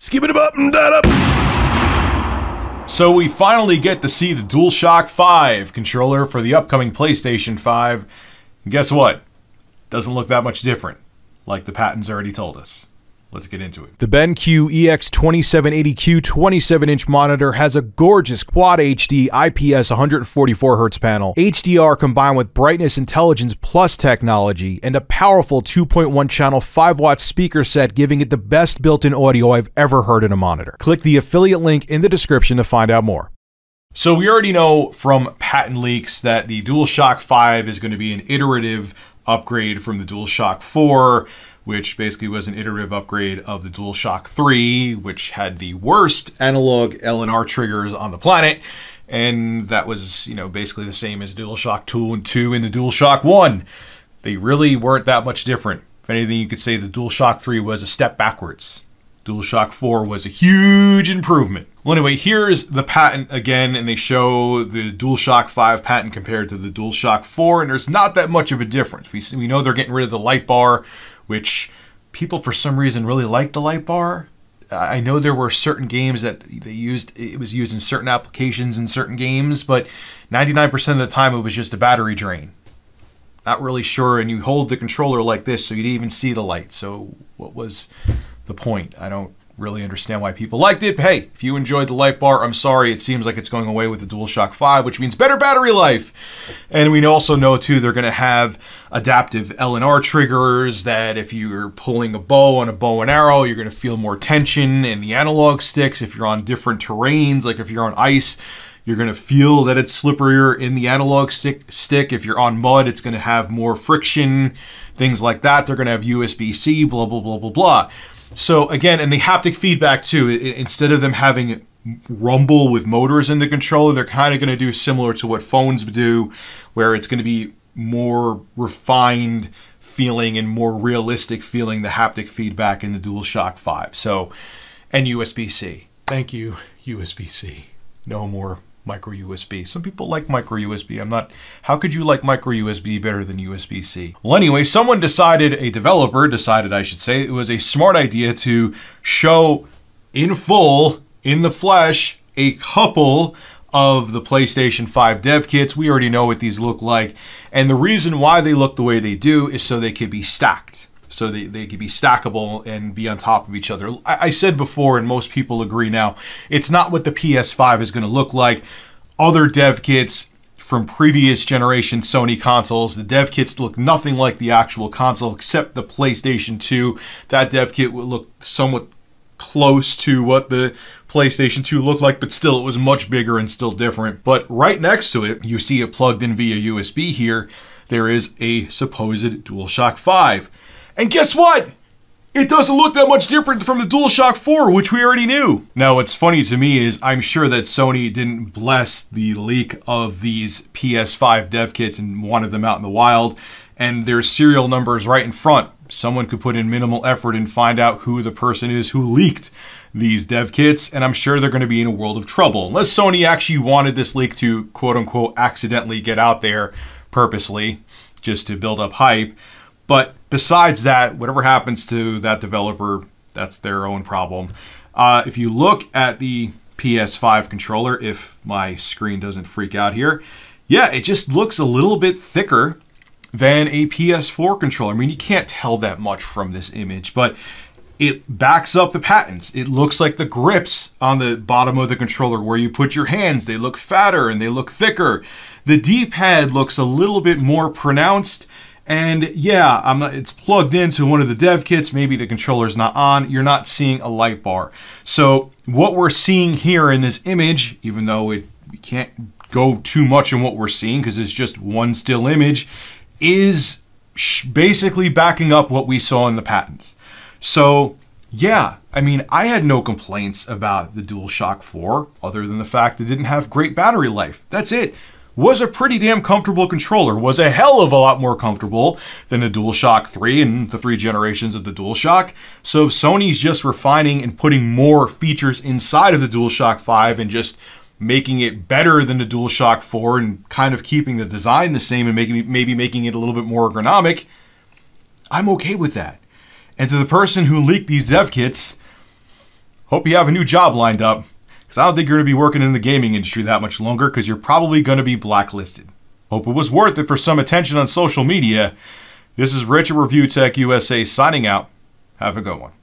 Skip it up and that up. So we finally get to see the DualShock 5 controller for the upcoming PlayStation 5. And guess what? Doesn't look that much different, like the patents already told us. Let's get into it. The BenQ EX2780Q 27-inch monitor has a gorgeous Quad HD IPS 144Hz panel, HDR combined with Brightness Intelligence Plus technology, and a powerful 2.1 channel 5-watt speaker set, giving it the best built-in audio I've ever heard in a monitor. Click the affiliate link in the description to find out more. So we already know from patent leaks that the DualShock 5 is going to be an iterative upgrade from the DualShock 4, which basically was an iterative upgrade of the DualShock 3, which had the worst analog L&R triggers on the planet. And that was, you know, basically the same as DualShock 2 and 2 and the DualShock 1. They really weren't that much different. If anything, you could say the DualShock 3 was a step backwards. DualShock 4 was a huge improvement. Well, anyway, here's the patent again, and they show the DualShock 5 patent compared to the DualShock 4, and there's not that mumuch of a difference. We know they're getting rid of the light bar, which people for some reason really like the light bar. I know there were certain games that they used, it was used in certain applications in certain games, but 99% of the time it was just a battery drain. Not really sure, and you hold the controller like this so you didn't even see the light. So what was the point? I don't really understand why people liked it. But hey, if you enjoyed the light bar, I'm sorry. It seems like it's going away with the DualShock 5, which means better battery life. And we also know too, they're going to have adaptive L&R triggers that if you're pulling a bow on a bow and arrow, you're going to feel more tension in the analog sticks. If you're on different terrains, like if you're on ice, you're going to feel that it's slipperier in the analog stick. If you're on mud, it's going to have more friction, things like that. They're going to have USB-C, blah, blah, blah, blah, blah. So again, and the haptic feedback too, instead of them having rumble with motors in the controller, they're kind of going to do similar to what phones do, where it's going to be more refined feeling and more realistic feeling, the haptic feedback in the DualShock 5. So, and USB-C. Thank you, USB-C. No more micro USB. Some people like micro USB. I'm not, how could you like micro USB better than USB-C? Well, anyway, a developer decided, I should say, it was a smart idea to show in full, in the flesh, a couple of the PlayStation 5 dev kits. We already know what these look like. And the reason why they look the way they do is so they could be stacked. So they could be stackable and be on top of each other. I said before, and most people agree now, it's not what the PS5 is going to look like. Other dev kits from previous generation Sony consoles, the dev kits look nothing like the actual console except the PlayStation 2. That dev kit would look somewhat close to what the PlayStation 2 looked like, but still it was much bigger and still different. But right next to it, you see it plugged in via USB here. There is a supposed DualShock 5. And guess what? It doesn't look that much different from the DualShock 4, which we already knew. Now, what's funny to me is I'm sure that Sony didn't bless the leak of these PS5 dev kits and wanted them out in the wild, and there's serial numbers right in front. Someone could put in minimal effort and find out who the person is who leaked these dev kits, and I'm sure they're going to be in a world of trouble. Unless Sony actually wanted this leak to, quote-unquote, accidentally get out there purposely, just to build up hype. But besides that, whatever happens to that developer, that's their own problem. If you look at the PS5 controller, if my screen doesn't freak out here, yeah, it just looks a little bit thicker than a PS4 controller. I mean, you can't tell that much from this image, but it backs up the patents. It looks like the grips on the bottom of the controller where you put your hands, they look fatter and they look thicker. The D-pad looks a little bit more pronounced. And yeah, it's plugged into one of the dev kits. Maybe the controller's not on. You're not seeing a light bar. So what we're seeing here in this image, even though we can't go too much in what we're seeing because it's just one still image, is basically backing up what we saw in the patents. So yeah, I mean, I had no complaints about the DualShock 4 other than the fact that it didn't have great battery life. That's it. Was a pretty damn comfortable controller, was a hell of a lot more comfortable than the DualShock 3 and the 3 generations of the DualShock. So if Sony's just refining and putting more features inside of the DualShock 5 and just making it better than the DualShock 4 and kind of keeping the design the same and maybe making it a little bit more ergonomic, I'm okay with that. And to the person who leaked these dev kits, Hope you have a new job lined up, because I don't think you're going to be working in the gaming industry that much longer, because you're probably going to be blacklisted. Hope it was worth it for some attention on social media. This is Rich at Review Tech USA signing out. Have a good one.